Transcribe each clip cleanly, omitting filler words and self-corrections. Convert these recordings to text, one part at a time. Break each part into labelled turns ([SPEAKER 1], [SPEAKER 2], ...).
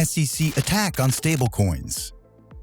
[SPEAKER 1] SEC attack on stablecoins.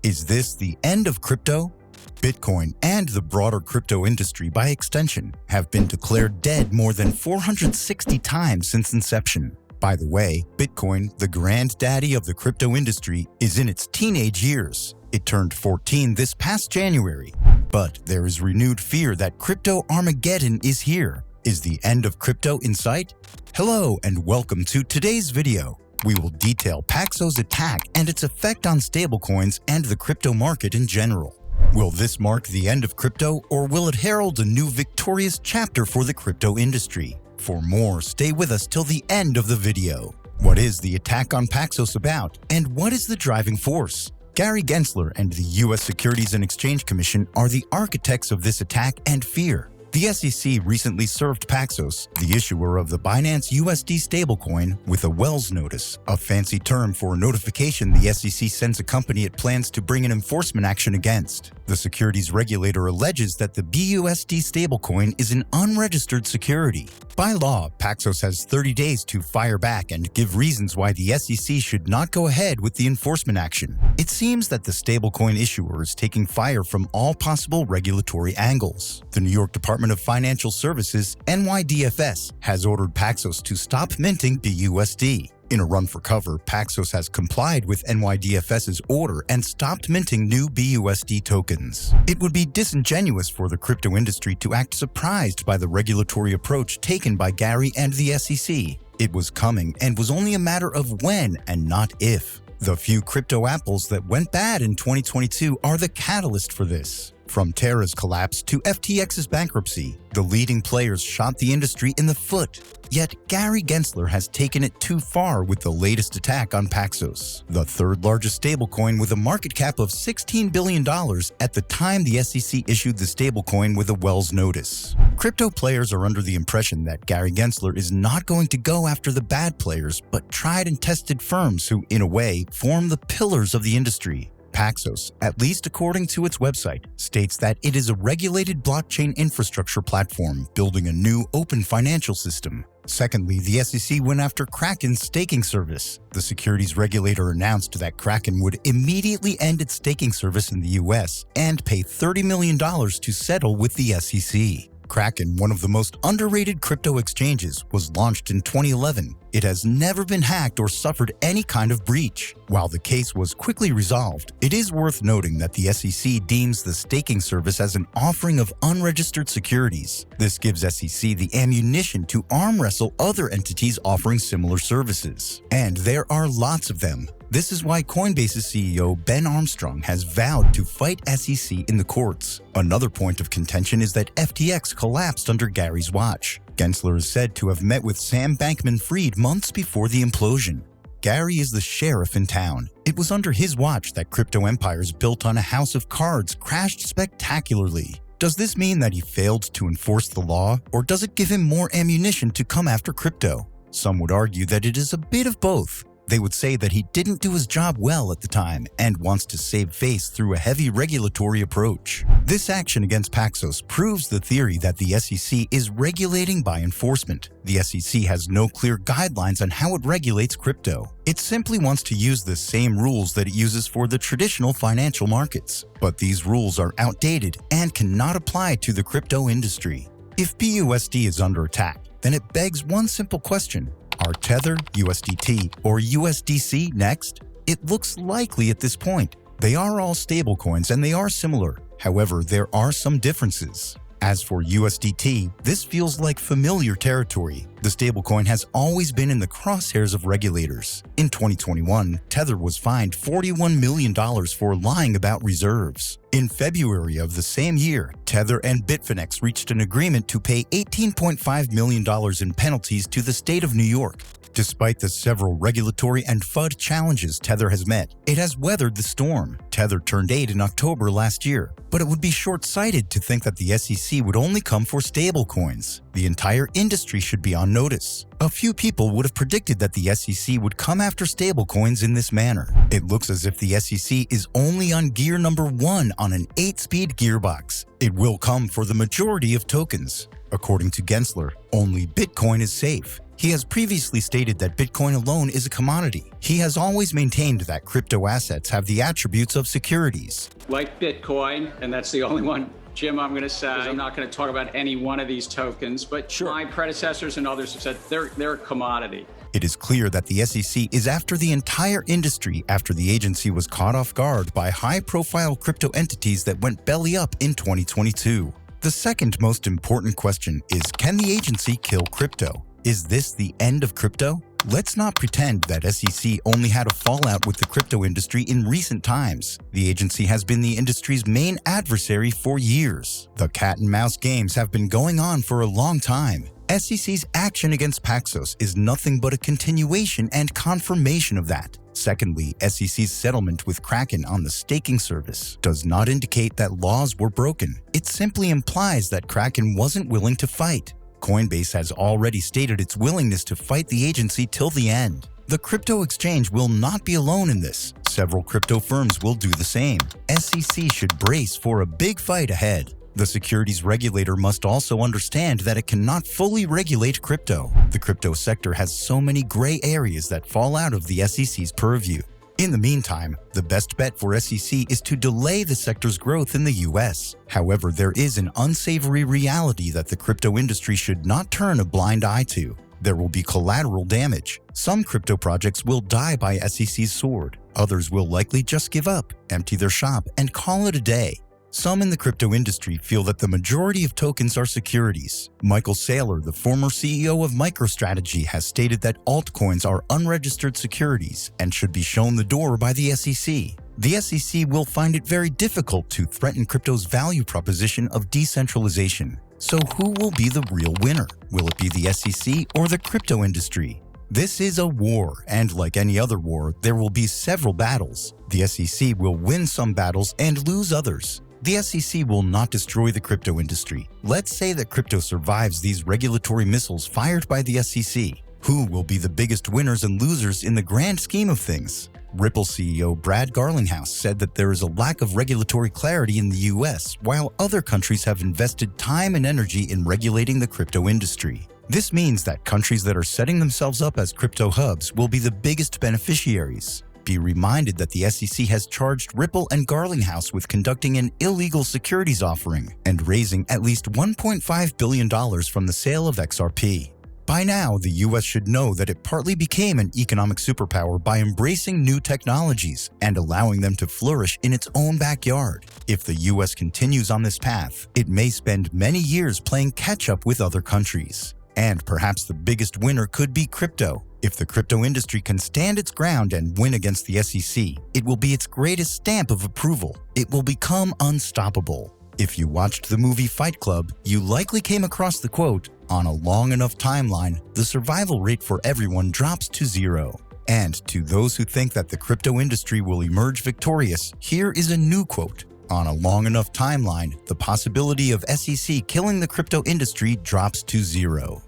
[SPEAKER 1] Is this the end of crypto? Bitcoin and the broader crypto industry by extension have been declared dead more than 460 times since inception. By the way, Bitcoin, the granddaddy of the crypto industry, is in its teenage years. It turned 14 this past January. But there is renewed fear that Crypto Armageddon is here. Is the end of crypto in sight? Hello and welcome to today's video. We will detail Paxos' attack and its effect on stablecoins and the crypto market in general. Will this mark the end of crypto, or will it herald a new victorious chapter for the crypto industry? For more, stay with us till the end of the video. What is the attack on Paxos about, and what is the driving force? Gary Gensler and the U.S. Securities and Exchange Commission are the architects of this attack and fear. The SEC recently served Paxos, the issuer of the Binance USD stablecoin, with a Wells notice, a fancy term for a notification the SEC sends a company it plans to bring an enforcement action against. The securities regulator alleges that the BUSD stablecoin is an unregistered security. By law, Paxos has 30 days to fire back and give reasons why the SEC should not go ahead with the enforcement action. It seems that the stablecoin issuer is taking fire from all possible regulatory angles. The New York Department of Financial Services, NYDFS, has ordered Paxos to stop minting BUSD. In a run for cover, Paxos has complied with NYDFS's order and stopped minting new BUSD tokens. It would be disingenuous for the crypto industry to act surprised by the regulatory approach taken by Gary and the SEC. It was coming and was only a matter of when and not if. The few crypto apples that went bad in 2022 are the catalyst for this. From Terra's collapse to FTX's bankruptcy, the leading players shot the industry in the foot. Yet Gary Gensler has taken it too far with the latest attack on Paxos, the third largest stablecoin with a market cap of $16 billion at the time the SEC issued the stablecoin with a Wells notice. Crypto players are under the impression that Gary Gensler is not going to go after the bad players, but tried and tested firms who, in a way, form the pillars of the industry. Paxos, at least according to its website, states that it is a regulated blockchain infrastructure platform building a new open financial system. Secondly, the SEC went after Kraken's staking service. The securities regulator announced that Kraken would immediately end its staking service in the US and pay $30 million to settle with the SEC. Kraken, one of the most underrated crypto exchanges, was launched in 2011. It has never been hacked or suffered any kind of breach. While the case was quickly resolved, it is worth noting that the SEC deems the staking service as an offering of unregistered securities. This gives SEC the ammunition to arm wrestle other entities offering similar services. And there are lots of them. This is why Coinbase's CEO Ben Armstrong has vowed to fight SEC in the courts. Another point of contention is that FTX collapsed under Gary's watch. Gensler is said to have met with Sam Bankman-Fried months before the implosion. Gary is the sheriff in town. It was under his watch that crypto empires built on a house of cards crashed spectacularly. Does this mean that he failed to enforce the law, or does it give him more ammunition to come after crypto? Some would argue that it is a bit of both. They would say that he didn't do his job well at the time and wants to save face through a heavy regulatory approach. This action against Paxos proves the theory that the SEC is regulating by enforcement. The SEC has no clear guidelines on how it regulates crypto. It simply wants to use the same rules that it uses for the traditional financial markets. But these rules are outdated and cannot apply to the crypto industry. If BUSD is under attack, then it begs one simple question. Are Tether, USDT, or USDC next? It looks likely at this point. They are all stablecoins and they are similar. However, there are some differences. As for USDT, this feels like familiar territory. The stablecoin has always been in the crosshairs of regulators. In 2021, Tether was fined $41 million for lying about reserves. In February of the same year, Tether and Bitfinex reached an agreement to pay $18.5 million in penalties to the state of New York. Despite the several regulatory and FUD challenges Tether has met, it has weathered the storm. Tether turned 8 in October last year, but it would be short-sighted to think that the SEC would only come for stablecoins. The entire industry should be on notice. A few people would have predicted that the SEC would come after stablecoins in this manner. It looks as if the SEC is only on gear number 1 on an 8-speed gearbox. It will come for the majority of tokens. According to Gensler, only Bitcoin is safe. He has previously stated that Bitcoin alone is a commodity. He has always maintained that crypto assets have the attributes of securities.
[SPEAKER 2] Like Bitcoin, and that's the only one, Jim, I'm going to say, I'm not going to talk about any one of these tokens, but my predecessors and others have said they're a commodity.
[SPEAKER 1] It is clear that the SEC is after the entire industry after the agency was caught off guard by high-profile crypto entities that went belly up in 2022. The second most important question is, can the agency kill crypto? Is this the end of crypto? Let's not pretend that SEC only had a fallout with the crypto industry in recent times. The agency has been the industry's main adversary for years. The cat and mouse games have been going on for a long time. SEC's action against Paxos is nothing but a continuation and confirmation of that. Secondly, SEC's settlement with Kraken on the staking service does not indicate that laws were broken. It simply implies that Kraken wasn't willing to fight. Coinbase has already stated its willingness to fight the agency till the end. The crypto exchange will not be alone in this. Several crypto firms will do the same. SEC should brace for a big fight ahead. The securities regulator must also understand that it cannot fully regulate crypto. The crypto sector has so many gray areas that fall out of the SEC's purview. In the meantime, the best bet for SEC is to delay the sector's growth in the US. However, there is an unsavory reality that the crypto industry should not turn a blind eye to. There will be collateral damage. Some crypto projects will die by SEC's sword. Others will likely just give up, empty their shop, and call it a day. Some in the crypto industry feel that the majority of tokens are securities. Michael Saylor, the former CEO of MicroStrategy, has stated that altcoins are unregistered securities and should be shown the door by the SEC. The SEC will find it very difficult to threaten crypto's value proposition of decentralization. So who will be the real winner? Will it be the SEC or the crypto industry? This is a war, and like any other war, there will be several battles. The SEC will win some battles and lose others. The SEC will not destroy the crypto industry. Let's say that crypto survives these regulatory missiles fired by the SEC. Who will be the biggest winners and losers in the grand scheme of things? Ripple CEO Brad Garlinghouse said that there is a lack of regulatory clarity in the US, while other countries have invested time and energy in regulating the crypto industry. This means that countries that are setting themselves up as crypto hubs will be the biggest beneficiaries. Be reminded that the SEC has charged Ripple and Garlinghouse with conducting an illegal securities offering and raising at least $1.5 billion from the sale of XRP. By now, the US should know that it partly became an economic superpower by embracing new technologies and allowing them to flourish in its own backyard. If the US continues on this path, it may spend many years playing catch-up with other countries. And perhaps the biggest winner could be crypto. If the crypto industry can stand its ground and win against the SEC, it will be its greatest stamp of approval. It will become unstoppable. If you watched the movie Fight Club, you likely came across the quote, "On a long enough timeline, the survival rate for everyone drops to zero." And to those who think that the crypto industry will emerge victorious, here is a new quote. On a long enough timeline, the possibility of SEC killing the crypto industry drops to zero.